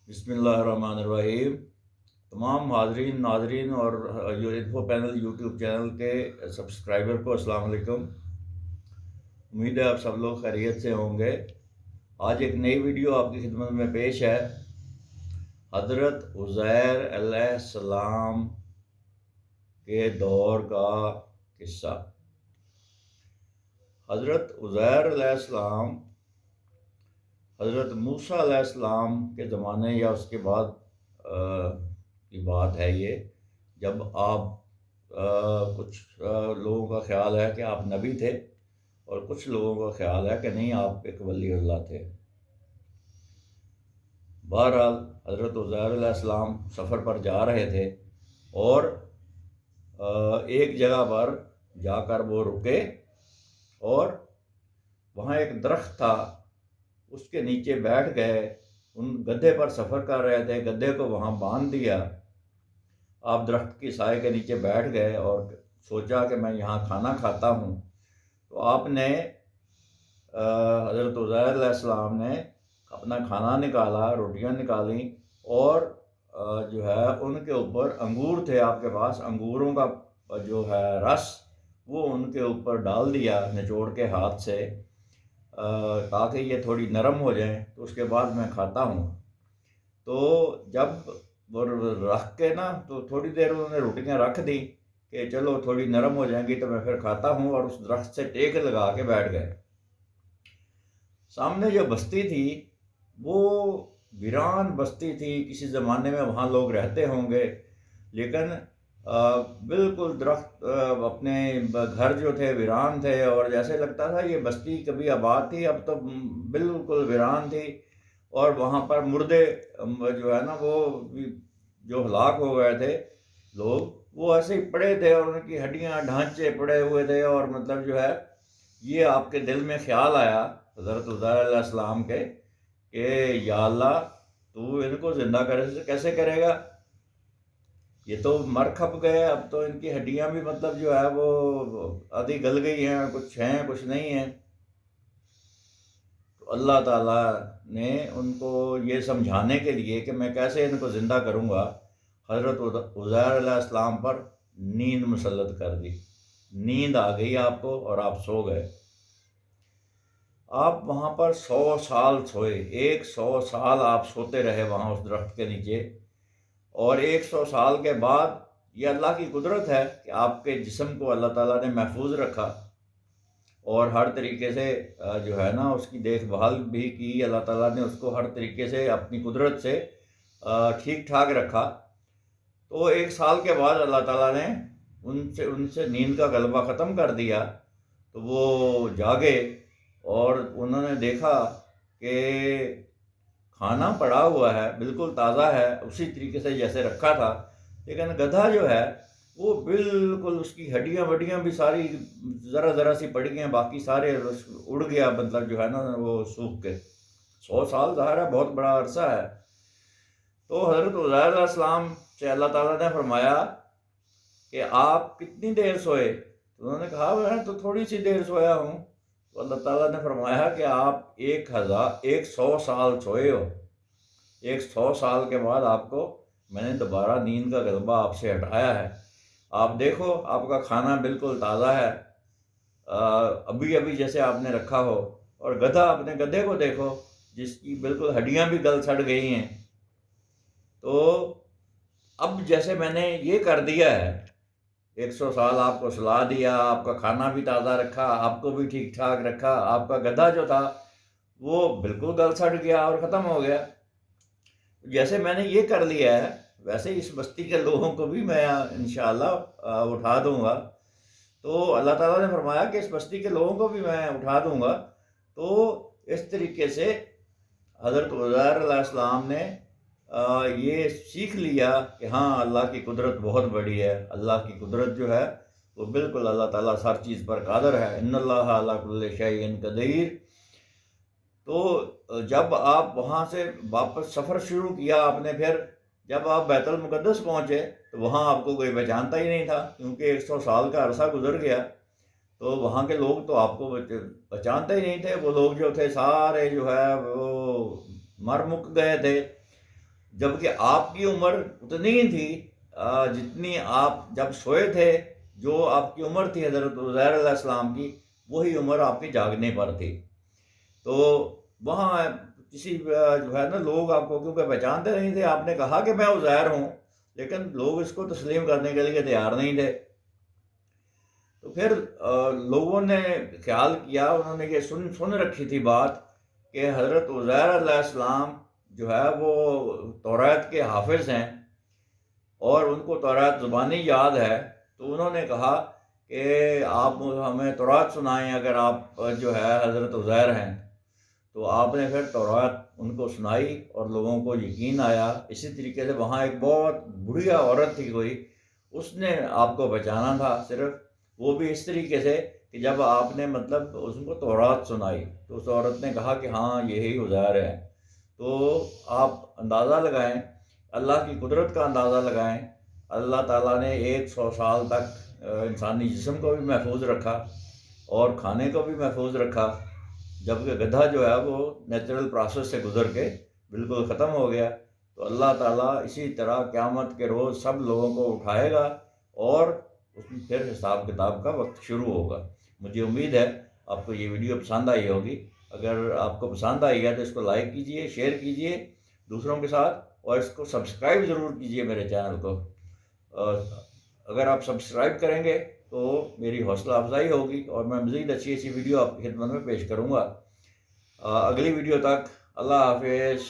بسم اللہ الرحمن الرحیم۔ تمام حاضرین ناظرین اور انفو پینل یوٹیوب چینل کے سبسکرائبر کو السلام علیکم۔ امید ہے آپ سب لوگ خیریت سے ہوں گے۔ آج ایک نئی ویڈیو آپ کی خدمت میں پیش ہے۔ حضرت عزیر علیہ السلام کے دور کا قصہ۔ حضرت عزیر علیہ السلام حضرت موسیٰ علیہ السلام کے زمانے یا اس کے بعد کی بات ہے یہ، جب آپ کچھ لوگوں کا خیال ہے کہ آپ نبی تھے اور کچھ لوگوں کا خیال ہے کہ نہیں، آپ ایک ولی اللہ تھے۔ بہرحال حضرت عزیر علیہ السلام سفر پر جا رہے تھے اور ایک جگہ پر جا کر وہ رکے اور وہاں ایک درخت تھا، اس کے نیچے بیٹھ گئے۔ ان گدھے پر سفر کر رہے تھے، گدھے کو وہاں باندھ دیا۔ آپ درخت کی سائے کے نیچے بیٹھ گئے اور سوچا کہ میں یہاں کھانا کھاتا ہوں۔ تو آپ نے حضرت عزیر علیہ السلام نے اپنا کھانا نکالا، روٹیاں نکالیں اور جو ہے ان کے اوپر انگور تھے آپ کے پاس، انگوروں کا جو ہے رس وہ ان کے اوپر ڈال دیا نچوڑ کے ہاتھ سے، تاکہ یہ تھوڑی نرم ہو جائیں، تو اس کے بعد میں کھاتا ہوں۔ تو جب وہ رکھ کے نا تو تھوڑی دیر انہوں نے روٹیاں رکھ دی کہ چلو تھوڑی نرم ہو جائیں گی تو میں پھر کھاتا ہوں، اور اس درخت سے ٹیک لگا کے بیٹھ گئے۔ سامنے جو بستی تھی وہ ویران بستی تھی، کسی زمانے میں وہاں لوگ رہتے ہوں گے، لیکن بالکل درخت اپنے گھر جو تھے ویران تھے، اور جیسے لگتا تھا یہ بستی کبھی آباد تھی، اب تو بالکل ویران تھی۔ اور وہاں پر مردے جو ہے نا وہ جو ہلاک ہو گئے تھے لوگ، وہ ایسے ہی پڑے تھے اور ان کی ہڈیاں ڈھانچے پڑے ہوئے تھے، اور مطلب جو ہے یہ آپ کے دل میں خیال آیا حضرت عزیر علیہ السلام کے کہ یا اللہ تو ان کو زندہ کیسے کرے گا، یہ تو مر کھپ گئے، اب تو ان کی ہڈیاں بھی مطلب جو ہے وہ آدھی گل گئی ہیں، کچھ ہیں کچھ نہیں ہیں۔ تو اللہ تعالیٰ نے ان کو یہ سمجھانے کے لیے کہ میں کیسے ان کو زندہ کروں گا، حضرت عزیر علیہ السلام پر نیند مسلط کر دی۔ نیند آ گئی آپ کو اور آپ سو گئے۔ آپ وہاں پر 100 سال سوئے، 100 سال آپ سوتے رہے وہاں اس درخت کے نیچے، اور 100 سال کے بعد یہ اللہ کی قدرت ہے کہ آپ کے جسم کو اللہ تعالیٰ نے محفوظ رکھا اور ہر طریقے سے جو ہے نا اس کی دیکھ بھال بھی کی۔ اللہ تعالیٰ نے اس کو ہر طریقے سے اپنی قدرت سے ٹھیک ٹھاک رکھا۔ تو 1 سال کے بعد اللہ تعالیٰ نے ان سے نیند کا غلبہ ختم کر دیا، تو وہ جاگے اور انہوں نے دیکھا کہ کھانا پڑا ہوا ہے، بالکل تازہ ہے، اسی طریقے سے جیسے رکھا تھا، لیکن گدھا جو ہے وہ بالکل اس کی ہڈیاں وڈیاں بھی ساری ذرا ذرا سی پڑی ہیں، باقی سارے اڑ گیا، مطلب جو ہے نا وہ سوکھ کے۔ 100 سال ظاہر ہے بہت بڑا عرصہ ہے۔ تو حضرت عزیر علیہ السلام سے اللہ تعالیٰ نے فرمایا کہ آپ کتنی دیر سوئے؟ تو انہوں نے کہا میں تو تھوڑی سی دیر سویا ہوں۔ تو اللہ تعالیٰ نے فرمایا کہ آپ 100 سال سوئے ہو، 100 سال کے بعد آپ کو میں نے دوبارہ نیند کا غلبہ آپ سے ہٹایا ہے۔ آپ دیکھو آپ کا کھانا بالکل تازہ ہے، ابھی ابھی جیسے آپ نے رکھا ہو، اور گدھا اپنے گدھے کو دیکھو جس کی بالکل ہڈیاں بھی گل سڑ گئی ہیں۔ تو اب جیسے میں نے یہ کر دیا ہے، 100 سال آپ کو سلا دیا، آپ کا کھانا بھی تازہ رکھا، آپ کو بھی ٹھیک ٹھاک رکھا، آپ کا گدھا جو تھا وہ بالکل گل سڑ گیا اور ختم ہو گیا۔ جیسے میں نے یہ کر لیا ہے ویسے اس بستی کے لوگوں کو بھی میں انشاءاللہ اٹھا دوں گا۔ تو اللہ تعالیٰ نے فرمایا کہ اس بستی کے لوگوں کو بھی میں اٹھا دوں گا۔ تو اس طریقے سے حضرت عزیر علیہ السلام نے یہ سیکھ لیا کہ ہاں اللہ کی قدرت بہت بڑی ہے، اللہ کی قدرت جو ہے وہ بالکل اللہ تعالیٰ ہر چیز پر قادر ہے، ان اللہ علی کل شیء قدیر۔ تو جب آپ وہاں سے واپس سفر شروع کیا آپ نے، پھر جب آپ بیت المقدس پہنچے تو وہاں آپ کو کوئی پہچانتا ہی نہیں تھا، کیونکہ 100 سال کا عرصہ گزر گیا۔ تو وہاں کے لوگ تو آپ کو پہچانتے ہی نہیں تھے، وہ لوگ جو تھے سارے جو ہے وہ مر مک گئے تھے۔ جبکہ آپ کی عمر اتنی ہی تھی جتنی آپ جب سوئے تھے. جو آپ کی عمر تھی حضرت عزیر علیہ السلام کی، وہی عمر آپ کی جاگنے پر تھی. تو وہاں کسی جو ہے نا، لوگ آپ کو کیونکہ پہچانتے نہیں تھے، آپ نے کہا کہ میں عزیر ہوں، لیکن لوگ اس کو تسلیم کرنے کے لیے تیار نہیں تھے. تو پھر لوگوں نے خیال کیا، انہوں نے یہ سن رکھی تھی بات کہ حضرت عزیر علیہ السلام جو ہے وہ توریت کے حافظ ہیں اور ان کو توریت زبانی یاد ہے. تو انہوں نے کہا کہ آپ ہمیں توریت سنائیں اگر آپ جو ہے حضرت عزیر ہیں. تو آپ نے پھر توریت ان کو سنائی اور لوگوں کو یقین آیا. اسی طریقے سے وہاں ایک بہت بڑھیا عورت تھی کوئی، اس نے آپ کو بچانا تھا صرف، وہ بھی اس طریقے سے کہ جب آپ نے مطلب اس کو توریت سنائی تو اس عورت نے کہا کہ ہاں یہی عزیر ہے. تو آپ اندازہ لگائیں، اللہ کی قدرت کا اندازہ لگائیں. اللہ تعالیٰ نے 100 سال تک انسانی جسم کو بھی محفوظ رکھا اور کھانے کو بھی محفوظ رکھا، جبکہ گدھا جو ہے وہ نیچرل پروسیس سے گزر کے بالکل ختم ہو گیا. تو اللہ تعالیٰ اسی طرح قیامت کے روز سب لوگوں کو اٹھائے گا اور اس میں پھر حساب کتاب کا وقت شروع ہوگا. مجھے امید ہے آپ کو یہ ویڈیو پسند آئی ہوگی. اگر آپ کو پسند آئی ہے تو اس کو لائک کیجئے، شیئر کیجئے دوسروں کے ساتھ، اور اس کو سبسکرائب ضرور کیجئے میرے چینل کو. اگر آپ سبسکرائب کریں گے تو میری حوصلہ افزائی ہوگی اور میں مزید اچھی اچھی ویڈیو آپ کی خدمت میں پیش کروں گا. اگلی ویڈیو تک اللہ حافظ.